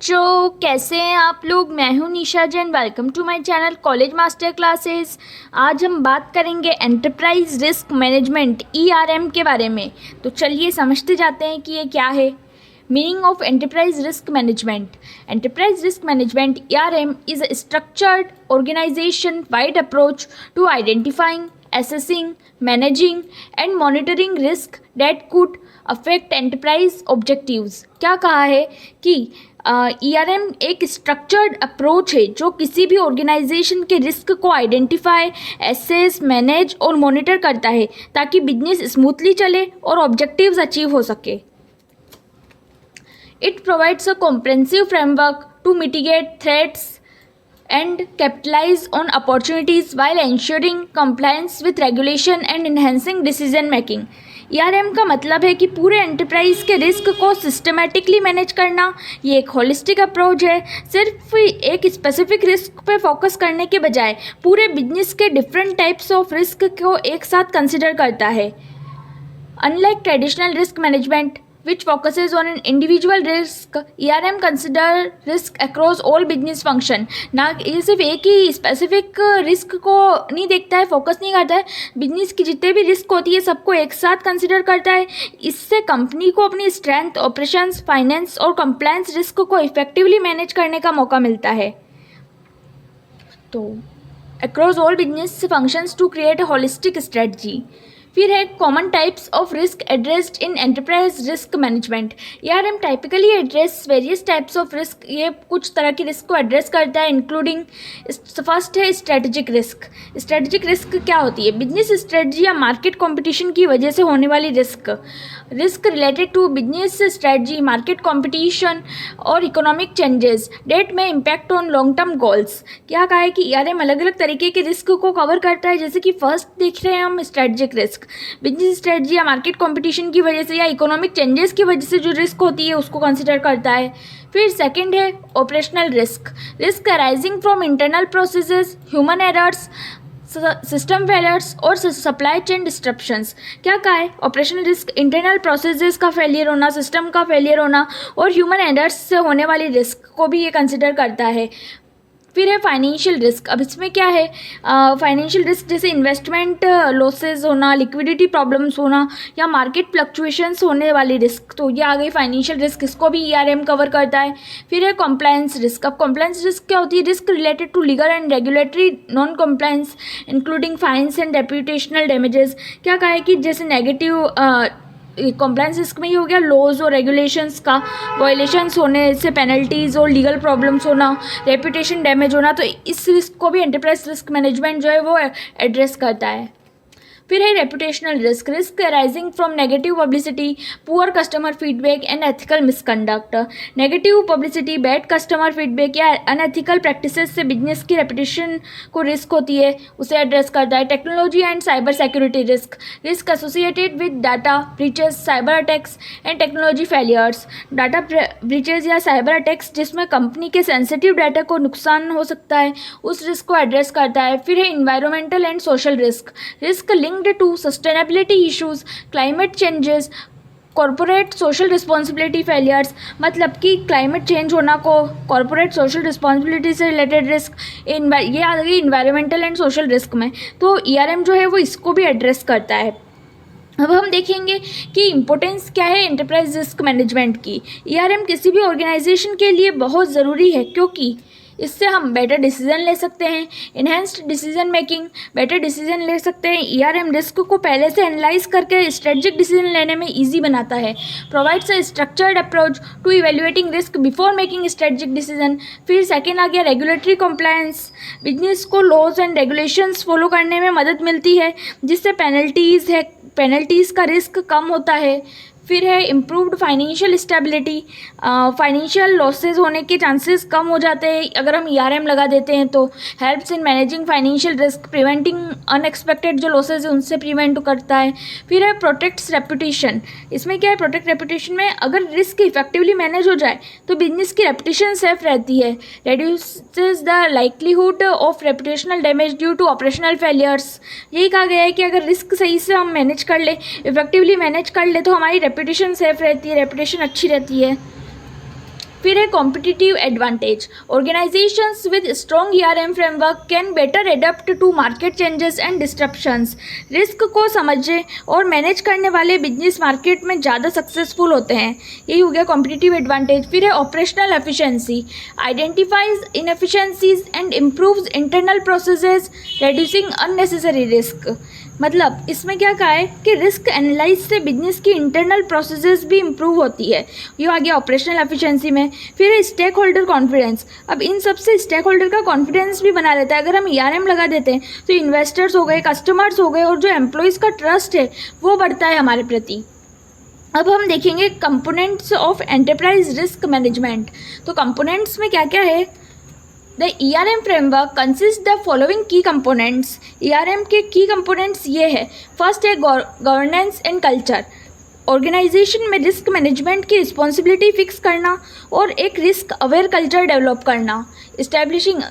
बच्चों, कैसे हैं आप लोग। मैं हूं Nisha Jain. Welcome to my channel college master classes. आज हम बात करेंगे एंटरप्राइज रिस्क मैनेजमेंट ERM के बारे में। तो चलिए समझते जाते हैं कि ये क्या है। Meaning of enterprise risk management. Enterprise risk management ERM is a structured organisation wide approach to identifying, assessing, managing and monitoring risk that could affect enterprise objectives। क्या कहा है कि ERM एक स्ट्रक्चर्ड अप्रोच है जो किसी भी ऑर्गेनाइजेशन के रिस्क को आइडेंटिफाई, एसेस, मैनेज और मॉनिटर करता है ताकि बिजनेस स्मूथली चले और ऑब्जेक्टिव्स अचीव हो सके। It provides a comprehensive framework to mitigate threats and capitalize on opportunities while ensuring compliance with regulation and enhancing decision making। ERM का मतलब है कि पूरे एंटरप्राइज के रिस्क को सिस्टमेटिकली मैनेज करना। ये एक होलिस्टिक अप्रोच है, सिर्फ एक स्पेसिफिक रिस्क पे फोकस करने के बजाय पूरे बिजनेस के डिफरेंट टाइप्स ऑफ रिस्क को एक साथ कंसिडर करता है। Unlike traditional risk management which focuses on an individual risk, ERM consider risk across all business function। ना ये सिर्फ एक ही स्पेसिफिक रिस्क को नहीं देखता है, फोकस नहीं करता है, बिजनेस की जितने भी रिस्क होती है सबको एक साथ कंसिडर करता है। इससे कंपनी को अपनी स्ट्रेंथ, ऑपरेशंस, फाइनेंस और कंप्लायंस रिस्क को इफेक्टिवली मैनेज करने का मौका मिलता है। तो across all business functions to create a holistic strategy. फिर है common types of risk addressed in enterprise risk management. ERM typically address various types of risk. ये कुछ तरह की रिस्क को एड्रेस करता है, इंक्लूडिंग फर्स्ट है स्ट्रेटेजिक रिस्क। स्ट्रेटेजिक रिस्क क्या होती है? बिजनेस स्ट्रेटजी या मार्केट कॉम्पिटिशन की वजह से होने वाली risk. Risk related to business strategy, market competition और इकोनॉमिक चेंजेस डेट में impact on long term goals. क्या कहा है कि ERM अलग अलग तरीके के रिस्क को कवर करता है। जैसे कि फर्स्ट देख रहे हैं हम स्ट्रेटेजिक रिस्क, बिजनेस स्ट्रेटजी या मार्केट कंपटीशन की वजह से या इकोनॉमिक चेंजेस की वजह से जो रिस्क होती है उसको कंसिडर करता है। फिर सेकंड है operational risk. Risk arising from internal processes, human errors, system failures और सप्लाई चेन डिस्ट्रप्शंस। क्या कहा है? ऑपरेशनल रिस्क इंटरनल प्रोसेसेस का फेलियर होना, सिस्टम का फेलियर होना और ह्यूमन एरर्स से होने वाली रिस्क को भी ये कंसिडर करता है। फिर है फाइनेंशियल रिस्क। अब इसमें क्या है? फाइनेंशियल रिस्क जैसे इन्वेस्टमेंट लॉसेस होना, लिक्विडिटी प्रॉब्लम्स होना या मार्केट फ्लक्चुएशंस होने वाली रिस्क। तो ये आ गई फाइनेंशियल रिस्क, इसको भी ERM कवर करता है। फिर है कॉम्प्लायंस रिस्क। अब कॉम्प्लायंस रिस्क क्या होती है? Risk related to legal and regulatory non compliance including fines and reputational damages. क्या कहा है कि जैसे नेगेटिव कॉम्प्लायंस रिस्क में ये हो गया लॉज और रेगुलेशंस का वायलेशंस होने से पेनल्टीज़ और लीगल प्रॉब्लम्स होना, रेपुटेशन डैमेज होना। तो इस रिस्क को भी एंटरप्राइज रिस्क मैनेजमेंट जो है वो एड्रेस करता है। फिर है reputational risk. Risk arising from negative publicity, poor customer feedback and ethical misconduct. Negative publicity, bad customer feedback या अनएथिकल प्रैक्टिसेस से बिजनेस की रेपुटेशन को रिस्क होती है, उसे एड्रेस करता है। Technology and cyber security risk. Risk associated with data breaches, cyber attacks and technology failures. Data breaches या साइबर अटैक्स जिसमें कंपनी के सेंसिटिव डाटा को नुकसान हो सकता है, उस रिस्क को एड्रेस करता है। फिर है environmental and social risk. Risk linked to sustainability issues, climate changes, corporate social responsibility failures. मतलब कि क्लाइमेट चेंज होना को कॉरपोरेट सोशल रिस्पॉन्सिबिलिटी से रिलेटेड रिस्क, ये आ गई इन्वायरमेंटल एंड सोशल रिस्क में। तो ERM जो है वो इसको भी एड्रेस करता है। अब हम देखेंगे कि इम्पोर्टेंस क्या है एंटरप्राइज रिस्क मैनेजमेंट की। ERM किसी भी ऑर्गेनाइजेशन के लिए बहुत ज़रूरी है क्योंकि इससे हम बेटर डिसीजन ले सकते हैं, enhanced decision making, better decision ले सकते हैं। ERM रिस्क को पहले से एनालाइज करके स्ट्रेटजिक डिसीजन लेने में इजी बनाता है। Provides a structured approach to evaluating risk before making strategic decision. फिर सेकेंड आ गया रेगुलेटरी कॉम्प्लायंस। बिजनेस को लॉज एंड रेगुलेशंस फॉलो करने में मदद मिलती है जिससे पेनल्टीज़ का रिस्क कम होता है। फिर है improved financial stability. Financial losses होने के चांसेस कम हो जाते हैं अगर हम ERM लगा देते हैं। तो helps in managing financial risk, preventing unexpected जो लॉसेज है उनसे प्रिवेंट करता है। फिर है प्रोटेक्ट्स रेपुटेशन। इसमें क्या है? प्रोटेक्ट रेपुटेशन में अगर रिस्क इफेक्टिवली मैनेज हो जाए तो बिजनेस की रेपुटेशन सेफ रहती है। Reduces the likelihood of reputational damage due to operational failures. यही कहा गया है कि अगर रिस्क सही से हम मैनेज कर ले, इफेक्टिवली मैनेज कर ले तो हमारी रेपुटेशन सेफ रहती है, रेपुटेशन अच्छी रहती है। फिर है competitive advantage, organisations with strong ERM framework can better adapt to market changes and disruptions. Risk को समझे और मैनेज करने वाले बिजनेस मार्केट में ज़्यादा सक्सेसफुल होते हैं, यही हो गया कॉम्पिटिटिव एडवांटेज। फिर है operational efficiency, identifies inefficiencies and improves internal processes reducing unnecessary risk. मतलब इसमें क्या कहा है कि रिस्क एनालाइज से बिजनेस की इंटरनल प्रोसेसेस भी इम्प्रूव होती है, ये आ गया ऑपरेशनल एफिशिएंसी में। फिर है स्टेक होल्डर कॉन्फिडेंस, अब इन सब से स्टेक होल्डर का कॉन्फिडेंस भी बना रहता है। अगर हम ERM लगा देते हैं तो इन्वेस्टर्स हो गए, कस्टमर्स हो गए, और जो एम्प्लॉयज़ का ट्रस्ट है वो बढ़ता है हमारे प्रति। अब हम देखेंगे components of enterprise risk management. तो कंपोनेंट्स में क्या क्या है? The ERM framework consist the following की कंपोनेंट्स। ERM के की कंपोनेंट्स ये है। फर्स्ट है गवर्नेंस एंड कल्चर, ऑर्गेनाइजेशन में रिस्क मैनेजमेंट की रिस्पॉन्सिबिलिटी फिक्स करना और एक रिस्क अवेयर कल्चर डेवलप करना। इस्टेब्लिशिंग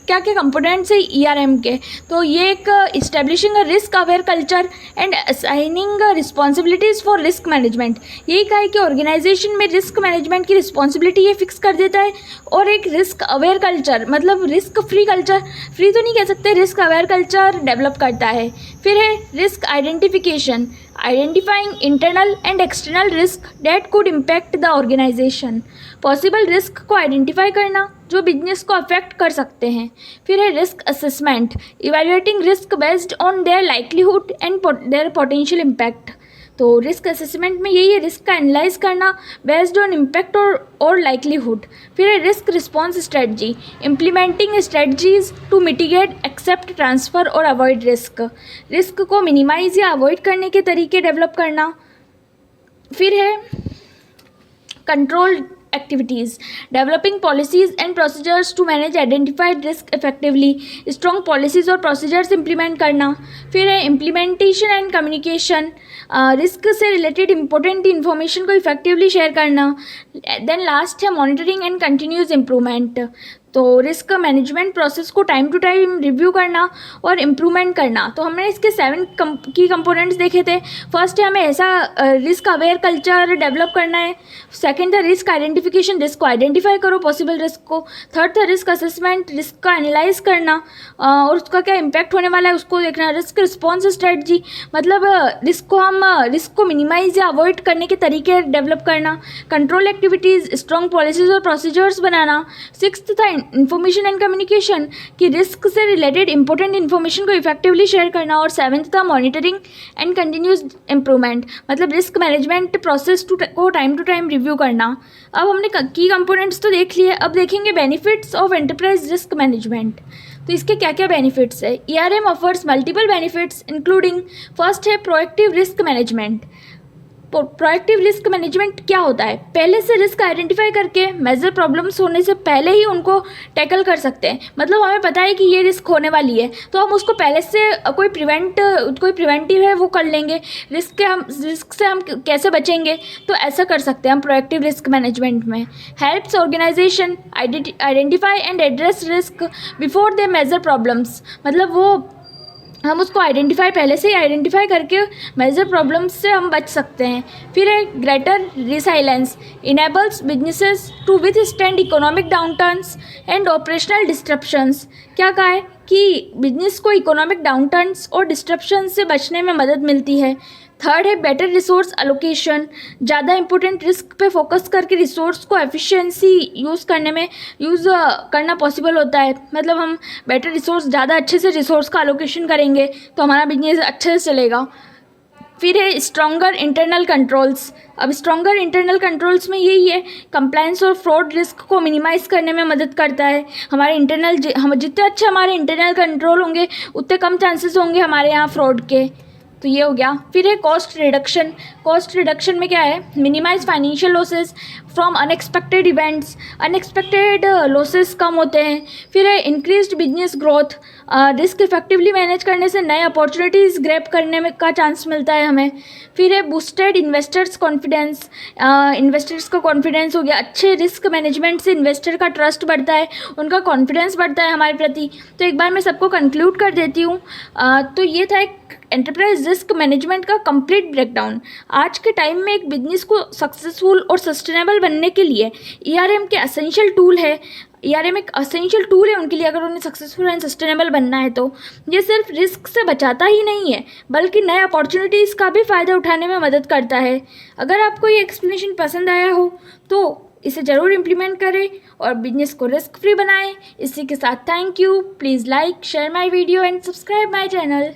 क्या क्या कंपोनेंट्स है ERM के? तो ये एक establishing a risk aware culture and assigning responsibilities for risk management. यही कहा है कि ऑर्गेनाइजेशन में रिस्क मैनेजमेंट की रिस्पॉन्सिबिलिटी ये फिक्स कर देता है, और एक रिस्क अवेयर कल्चर मतलब रिस्क फ्री कल्चर, फ्री तो नहीं कह सकते, रिस्क अवेयर कल्चर डेवलप करता है। फिर है risk identification, identifying internal and external risk that could impact the organisation, possible risk को आइडेंटिफाई करना जो बिजनेस को अफेक्ट कर सकते हैं। फिर है risk assessment, evaluating risk based on their likelihood and their potential impact. तो रिस्क असेसमेंट में यही है, रिस्क का एनालाइज करना बेस्ड ऑन इम्पैक्ट और लाइक्लीहुड। फिर है risk response strategy, implementing strategies to mitigate, accept, transfer और अवॉइड रिस्क, रिस्क को मिनिमाइज या अवॉइड करने के तरीके डेवलप करना। फिर है control activities, developing policies and procedures to manage identified risk effectively, strong policies और procedures implement करना। फिर है implementation and communication, रिस्क से रिलेटेड इंपॉर्टेंट इन्फॉर्मेशन को इफेक्टिवली शेयर करना। देन लास्ट है मॉनिटरिंग एंड कंटिन्यूस इम्प्रूवमेंट, तो रिस्क मैनेजमेंट प्रोसेस को टाइम टू टाइम रिव्यू करना और इम्प्रूवमेंट करना। तो हमने इसके 7 की कंपोनेंट्स देखे थे। फर्स्ट है हमें ऐसा रिस्क अवेयर कल्चर डेवलप करना है। सेकंड था रिस्क आइडेंटिफिकेशन, रिस्क को आइडेंटिफाई करो पॉसिबल रिस्क को। थर्ड था रिस्क असेसमेंट, रिस्क का एनालाइज करना और उसका क्या इम्पैक्ट होने वाला है उसको देखना। रिस्क रिस्पॉन्स स्ट्रेटजी, मतलब रिस्क को मिनिमाइज या अवॉइड करने के तरीके डेवलप करना। कंट्रोल एक्टिविटीज़, स्ट्रॉन्ग पॉलिसीज और प्रोसीजर्स बनाना। सिक्स्थ था इंफॉर्मेशन एंड कम्युनिकेशन, कि रिस्क से रिलेटेड इंपॉर्टेंट इन्फॉर्मेशन को इफेक्टिवली शेयर करना। और सेवन्थ था मॉनिटरिंग एंड कंटिन्यूस इम्प्रूवमेंट, मतलब रिस्क मैनेजमेंट प्रोसेस को टाइम टू टाइम रिव्यू करना। अब हमने की कंपोनेंट्स तो देख लिए, अब देखेंगे benefits of enterprise risk management. तो इसके क्या क्या बेनिफिट्स है? ERM offers multiple benefits including, first है proactive risk management. Proactive risk management क्या होता है? पहले से रिस्क आइडेंटिफाई करके मेजर प्रॉब्लम्स होने से पहले ही उनको टैकल कर सकते हैं। मतलब हमें पता है कि ये रिस्क होने वाली है तो हम उसको पहले से कोई प्रिवेंटिव है वो कर लेंगे। रिस्क से हम कैसे बचेंगे, तो ऐसा कर सकते हैं हम प्रोएक्टिव रिस्क मैनेजमेंट में। Helps organization identify and address risk before they major problems, मतलब वो हम उसको पहले से ही आइडेंटिफाई करके मेजर प्रॉब्लम्स से हम बच सकते हैं। फिर है greater resilience, enables businesses to withstand economic downturns and operational disruptions. क्या कहा है कि बिजनेस को इकोनॉमिक डाउनटर्न्स और डिस्ट्रप्शन से बचने में मदद मिलती है। थर्ड है बेटर रिसोर्स एलोकेशन, ज़्यादा इंपॉर्टेंट रिस्क पे फोकस करके रिसोर्स को एफिशिएंसी यूज़ करना पॉसिबल होता है। मतलब हम बेटर रिसोर्स, ज़्यादा अच्छे से रिसोर्स का एलोकेशन करेंगे तो हमारा बिजनेस अच्छे से चलेगा। फिर है स्ट्रॉन्गर इंटरनल कंट्रोल्स। अब स्ट्रॉन्गर इंटरनल कंट्रोल्स में यही है, कंप्लायंस और फ्रॉड रिस्क को मिनिमाइज़ करने में मदद करता है। हमारे जितने अच्छे हमारे इंटरनल कंट्रोल होंगे उतने कम चांसेस होंगे हमारे यहाँ फ्रॉड के। तो ये हो गया। फिर है कॉस्ट रिडक्शन। कॉस्ट रिडक्शन में क्या है? Minimize financial losses from unexpected events, unexpected losses कम होते हैं। फिर है increased business growth, risk effectively manage करने से नए अपॉर्चुनिटीज़ ग्रैब करने में का चांस मिलता है हमें। फिर है बूस्टेड इन्वेस्टर्स कॉन्फिडेंस, इन्वेस्टर्स का कॉन्फिडेंस हो गया। अच्छे रिस्क मैनेजमेंट से इन्वेस्टर का ट्रस्ट बढ़ता है, उनका कॉन्फिडेंस बढ़ता है हमारे प्रति। तो एक बार मैं सबको कंक्लूड कर देती हूँ। तो ये था एक एंटरप्राइज रिस्क मैनेजमेंट का कंप्लीट ब्रेकडाउन। आज के टाइम में एक बिजनेस को सक्सेसफुल और सस्टेनेबल बनने के लिए ERM के असेंशियल टूल है। ERM एक असेंशियल टूल है उनके लिए, अगर उन्हें सक्सेसफुल एंड सस्टेनेबल बनना है तो। ये सिर्फ रिस्क से बचाता ही नहीं है बल्कि नए अपॉर्चुनिटीज़ का भी फ़ायदा उठाने में मदद करता है। अगर आपको ये एक्सप्लेनेशन पसंद आया हो तो इसे ज़रूर इम्प्लीमेंट करें और बिजनेस को रिस्क फ्री बनाएं। इसी के साथ thank you. Please like, share my video and subscribe my channel.